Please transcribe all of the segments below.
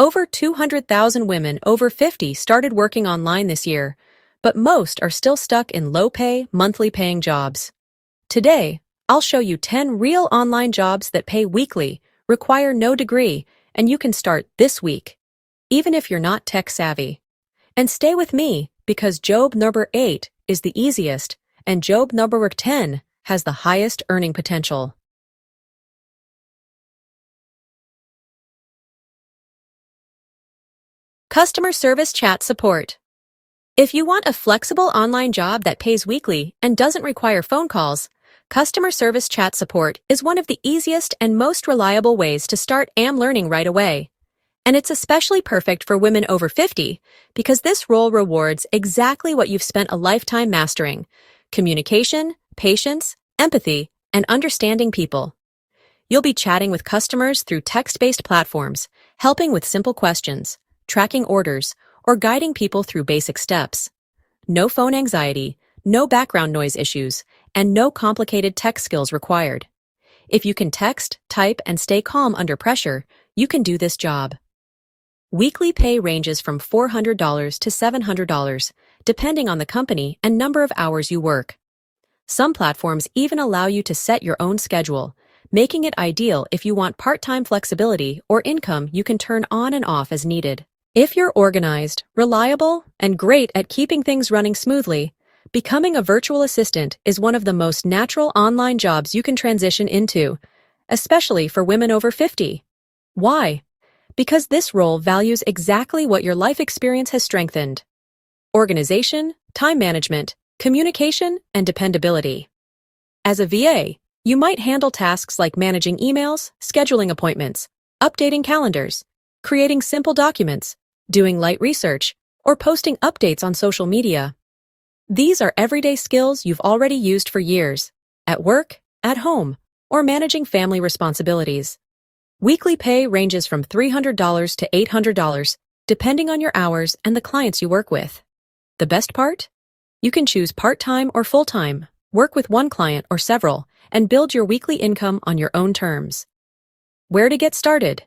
Over 200,000 women over 50 started working online this year, but most are still stuck in low-pay, monthly paying jobs. Today, I'll show you 10 real online jobs that pay weekly, require no degree, and you can start this week, even if you're not tech-savvy. And stay with me, because job number 8 is the easiest, and job number 10 has the highest earning potential. Customer Service Chat Support. If you want a flexible online job that pays weekly and doesn't require phone calls, Customer Service Chat Support is one of the easiest and most reliable ways to start learning right away. And it's especially perfect for women over 50 because this role rewards exactly what you've spent a lifetime mastering: communication, patience, empathy, and understanding people. You'll be chatting with customers through text-based platforms, helping with simple questions, tracking orders, or guiding people through basic steps. No phone anxiety, no background noise issues, and no complicated tech skills required. If you can text, type, and stay calm under pressure, you can do this job. Weekly pay ranges from $400 to $700, depending on the company and number of hours you work. Some platforms even allow you to set your own schedule, making it ideal if you want part-time flexibility or income you can turn on and off as needed. If you're organized, reliable, and great at keeping things running smoothly, becoming a virtual assistant is one of the most natural online jobs you can transition into, especially for women over 50. Why? Because this role values exactly what your life experience has strengthened: organization, time management, communication, and dependability. As a VA, you might handle tasks like managing emails, scheduling appointments, updating calendars, creating simple documents, doing light research, or posting updates on social media. These are everyday skills you've already used for years, at work, at home, or managing family responsibilities. Weekly pay ranges from $300 to $800, depending on your hours and the clients you work with. The best part? You can choose part-time or full-time, work with one client or several, and build your weekly income on your own terms. Where to get started?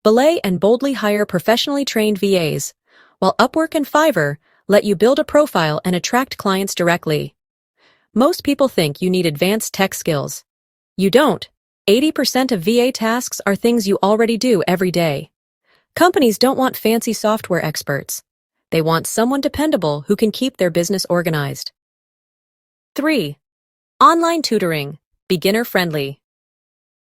Belay and boldly hire professionally trained VAs, while Upwork and Fiverr let you build a profile and attract clients directly. Most people think you need advanced tech skills. You don't. 80% of VA tasks are things you already do every day. Companies don't want fancy software experts. They want someone dependable who can keep their business organized. 3. Online tutoring, beginner-friendly.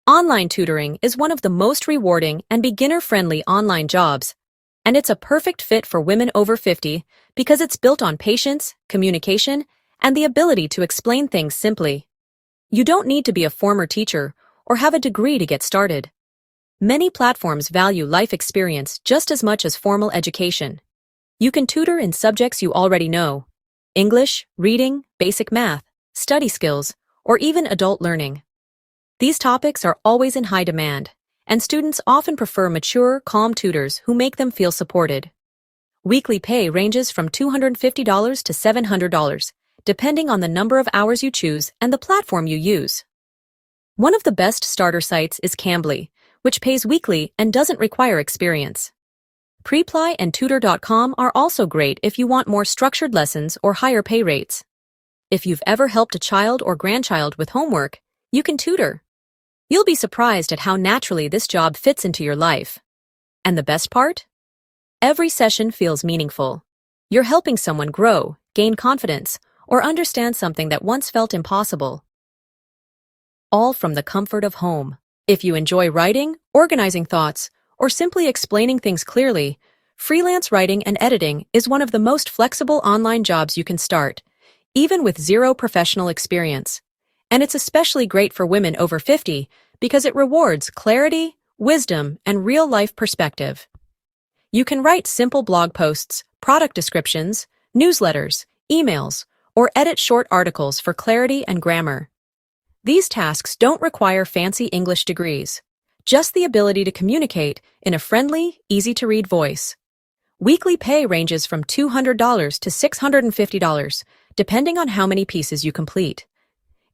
Online tutoring is one of the most rewarding and beginner-friendly online jobs, and it's a perfect fit for women over 50 because it's built on patience, communication, and the ability to explain things simply. You don't need to be a former teacher or have a degree to get started. Many platforms value life experience just as much as formal education. You can tutor in subjects you already know: English, reading, basic math, study skills, or even adult learning. These topics are always in high demand, and students often prefer mature, calm tutors who make them feel supported. Weekly pay ranges from $250 to $700, depending on the number of hours you choose and the platform you use. One of the best starter sites is Cambly, which pays weekly and doesn't require experience. Preply and Tutor.com are also great if you want more structured lessons or higher pay rates. If you've ever helped a child or grandchild with homework, you can tutor. You'll be surprised at how naturally this job fits into your life. And the best part? Every session feels meaningful. You're helping someone grow, gain confidence, or understand something that once felt impossible. All from the comfort of home. If you enjoy writing, organizing thoughts, or simply explaining things clearly, freelance writing and editing is one of the most flexible online jobs you can start, even with zero professional experience. And it's especially great for women over 50 because it rewards clarity, wisdom, and real-life perspective. You can write simple blog posts, product descriptions, newsletters, emails, or edit short articles for clarity and grammar. These tasks don't require fancy English degrees, just the ability to communicate in a friendly, easy-to-read voice. Weekly pay ranges from $200 to $650, depending on how many pieces you complete.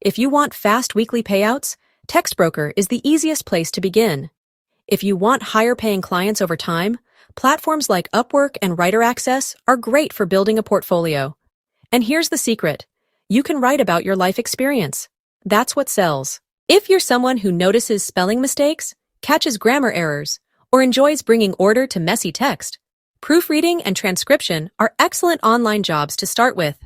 If you want fast weekly payouts, TextBroker is the easiest place to begin. If you want higher-paying clients over time, Platforms like Upwork and Writer Access are great for building a portfolio. And here's the secret. You can write about your life experience. That's what sells. If you're someone who notices spelling mistakes, catches grammar errors, or enjoys bringing order to messy text, proofreading and transcription are excellent online jobs to start with.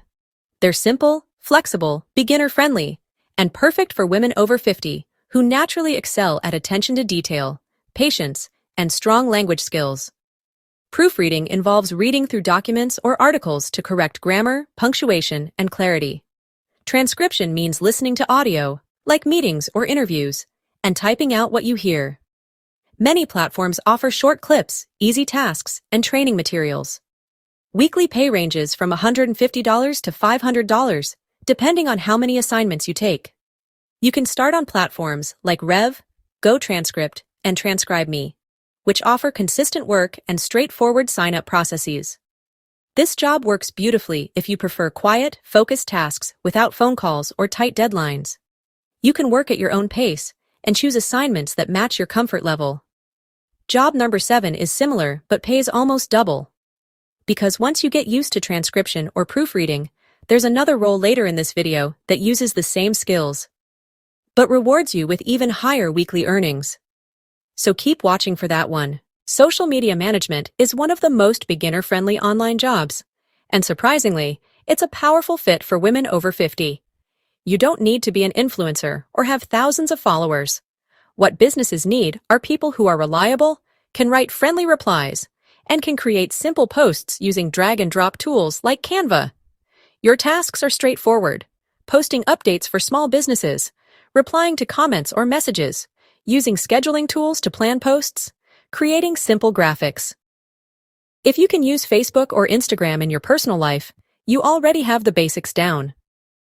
They're simple, flexible, beginner-friendly, and perfect for women over 50 who naturally excel at attention to detail, patience, and strong language skills. Proofreading involves reading through documents or articles to correct grammar, punctuation, and clarity. Transcription means listening to audio, like meetings or interviews, and typing out what you hear. Many platforms offer short clips, easy tasks, and training materials. Weekly pay ranges from $150 to $500, depending on how many assignments you take. You can start on platforms like Rev, GoTranscript, and TranscribeMe, which offer consistent work and straightforward sign-up processes. This job works beautifully if you prefer quiet, focused tasks without phone calls or tight deadlines. You can work at your own pace and choose assignments that match your comfort level. Job number 7 is similar but pays almost double. Because once you get used to transcription or proofreading, there's another role later in this video that uses the same skills, but rewards you with even higher weekly earnings. So keep watching for that one. Social media management is one of the most beginner-friendly online jobs, and surprisingly, it's a powerful fit for women over 50. You don't need to be an influencer or have thousands of followers. What businesses need are people who are reliable, can write friendly replies, and can create simple posts using drag-and-drop tools like Canva. Your tasks are straightforward: posting updates for small businesses, replying to comments or messages, using scheduling tools to plan posts, creating simple graphics. If you can use Facebook or Instagram in your personal life, you already have the basics down.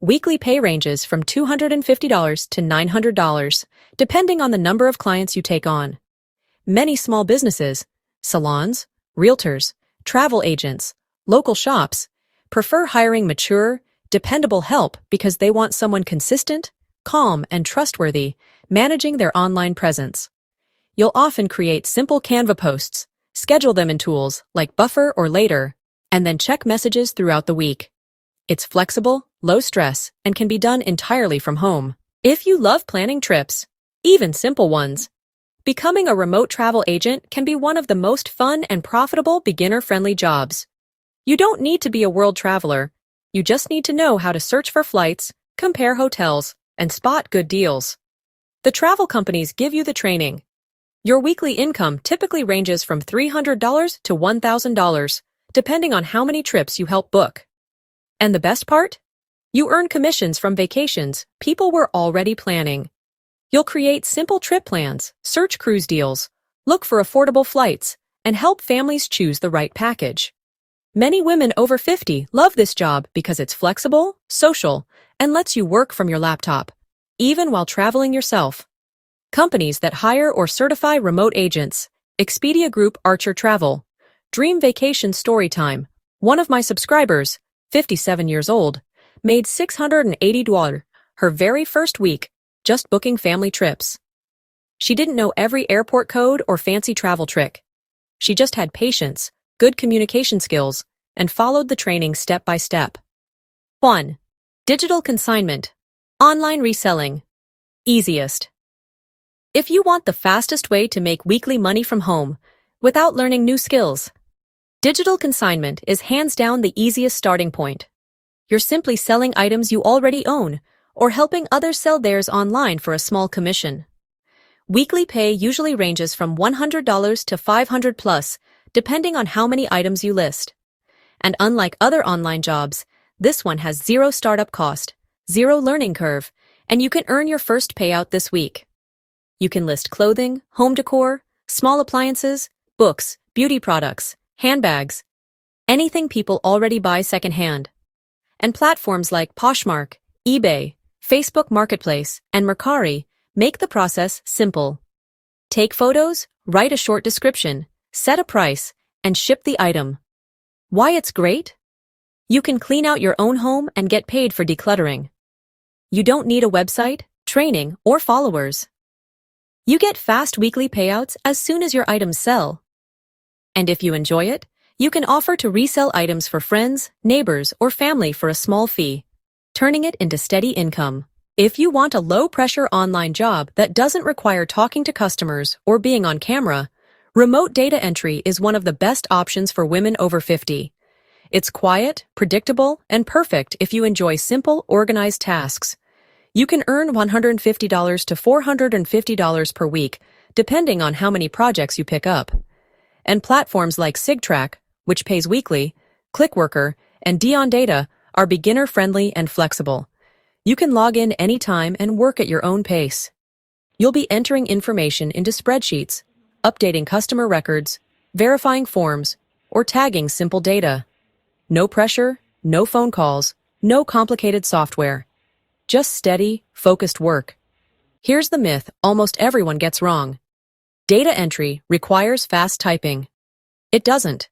Weekly pay ranges from $250 to $900, depending on the number of clients you take on. Many small businesses, salons, realtors, travel agents, local shops, prefer hiring mature, dependable help because they want someone consistent, calm, and trustworthy, managing their online presence. You'll often create simple Canva posts, schedule them in tools like Buffer or Later, and then check messages throughout the week. It's flexible, low stress, and can be done entirely from home. If you love planning trips, even simple ones, becoming a remote travel agent can be one of the most fun and profitable beginner-friendly jobs. You don't need to be a world traveler. You just need to know how to search for flights, compare hotels, and spot good deals. The travel companies give you the training. Your weekly income typically ranges from $300 to $1,000, depending on how many trips you help book. And the best part? You earn commissions from vacations people were already planning. You'll create simple trip plans, search cruise deals, look for affordable flights, and help families choose the right package. Many women over 50 love this job because it's flexible, social, and lets you work from your laptop, even while traveling yourself. Companies that hire or certify remote agents: Expedia Group, Archer Travel, Dream Vacation Storytime. One of my subscribers, 57 years old, made $680 her very first week just booking family trips. She didn't know every airport code or fancy travel trick. She just had patience, good communication skills, and followed the training step by step. 1. Digital consignment. Online reselling. Easiest. If you want the fastest way to make weekly money from home without learning new skills, digital consignment is hands down the easiest starting point. You're simply selling items you already own or helping others sell theirs online for a small commission. Weekly pay usually ranges from $100 to $500 plus, depending on how many items you list. And unlike other online jobs, this one has zero startup cost, zero learning curve, and you can earn your first payout this week. You can list clothing, home decor, small appliances, books, beauty products, handbags, anything people already buy secondhand. And platforms like Poshmark, eBay, Facebook Marketplace, and Mercari make the process simple. Take photos, write a short description, set a price, and ship the item. Why it's great? You can clean out your own home and get paid for decluttering. You don't need a website, training, or followers. You get fast weekly payouts as soon as your items sell. And if you enjoy it, you can offer to resell items for friends, neighbors, or family for a small fee, turning it into steady income. If you want a low-pressure online job that doesn't require talking to customers or being on camera, remote data entry is one of the best options for women over 50. It's quiet, predictable, and perfect if you enjoy simple, organized tasks. You can earn $150 to $450 per week, depending on how many projects you pick up. And platforms like SigTrack, which pays weekly, ClickWorker, and Dion Data are beginner-friendly and flexible. You can log in anytime and work at your own pace. You'll be entering information into spreadsheets, updating customer records, verifying forms, or tagging simple data. No pressure, no phone calls, no complicated software. Just steady, focused work. Here's the myth almost everyone gets wrong. Data entry requires fast typing. It doesn't.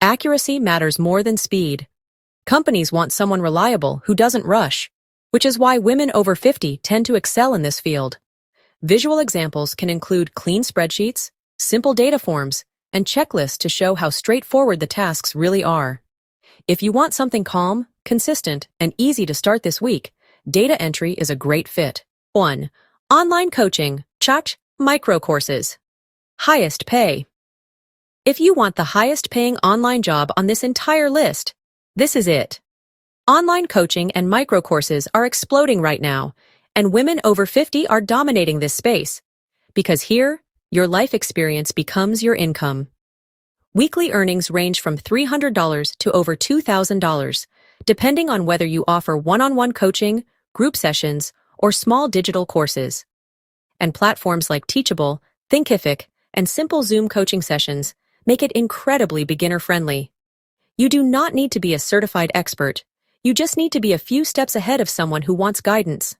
Accuracy matters more than speed. Companies want someone reliable who doesn't rush, which is why women over 50 tend to excel in this field. Visual examples can include clean spreadsheets, simple data forms, and checklists to show how straightforward the tasks really are. If you want something calm, consistent, and easy to start this week, data entry is a great fit. 1. Online coaching, chat, micro courses. Highest pay. If you want the highest paying online job on this entire list, this is it. Online coaching and micro courses are exploding right now, and women over 50 are dominating this space. Because here, your life experience becomes your income. Weekly earnings range from $300 to over $2,000, depending on whether you offer one-on-one coaching, group sessions, or small digital courses. And platforms like Teachable, Thinkific, and simple Zoom coaching sessions make it incredibly beginner-friendly. You do not need to be a certified expert. You just need to be a few steps ahead of someone who wants guidance.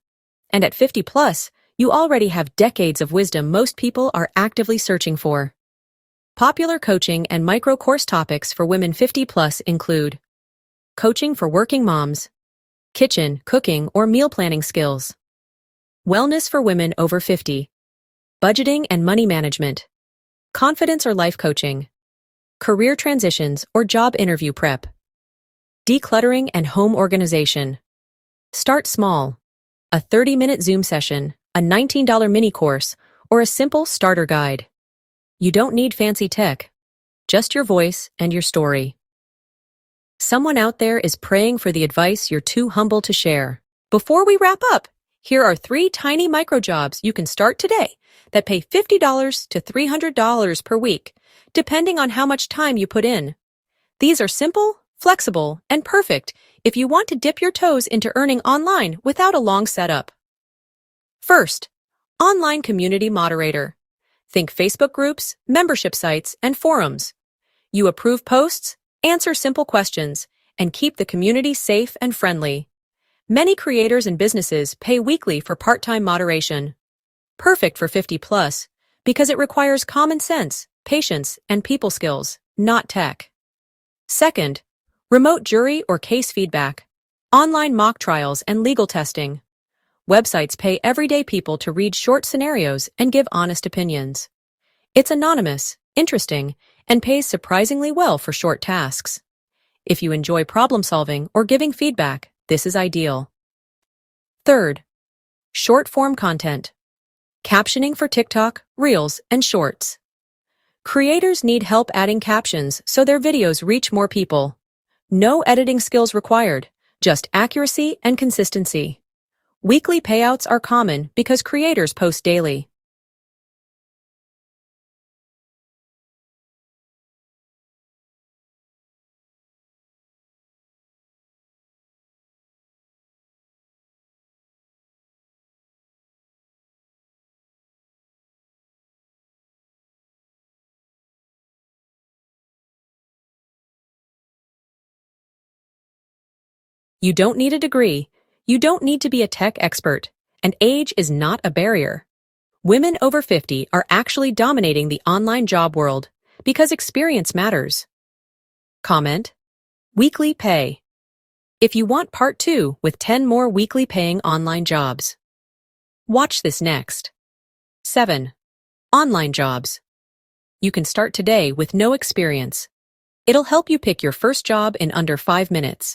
And at 50 plus, you already have decades of wisdom most people are actively searching for. Popular coaching and micro course topics for women 50 plus include coaching for working moms, kitchen, cooking, or meal planning skills, wellness for women over 50, budgeting and money management, confidence or life coaching, career transitions or job interview prep, decluttering and home organization. Start small. A 30-minute Zoom session, a $19 mini course, or a simple starter guide. You don't need fancy tech, just your voice and your story. Someone out there is praying for the advice you're too humble to share. Before we wrap up, here are 3 tiny micro jobs you can start today that pay $50 to $300 per week, depending on how much time you put in. These are simple, flexible, and perfect if you want to dip your toes into earning online without a long setup. First, online community moderator. Think Facebook groups, membership sites, and forums. You approve posts, answer simple questions, and keep the community safe and friendly. Many creators and businesses pay weekly for part-time moderation. Perfect for 50 plus, because it requires common sense, patience, and people skills, not tech. Second, remote jury or case feedback, online mock trials and legal testing. Websites pay everyday people to read short scenarios and give honest opinions. It's anonymous, interesting, and pays surprisingly well for short tasks. If you enjoy problem solving or giving feedback, this is ideal. Third, short-form content. Captioning for TikTok, Reels, and Shorts. Creators need help adding captions so their videos reach more people. No editing skills required, just accuracy and consistency. Weekly payouts are common because creators post daily. You don't need a degree, you don't need to be a tech expert, and age is not a barrier. Women over 50 are actually dominating the online job world because experience matters. Comment: weekly pay. If you want part 2 with 10 more weekly paying online jobs. Watch this next. 7. Online jobs. You can start today with no experience. It'll help you pick your first job in under 5 minutes.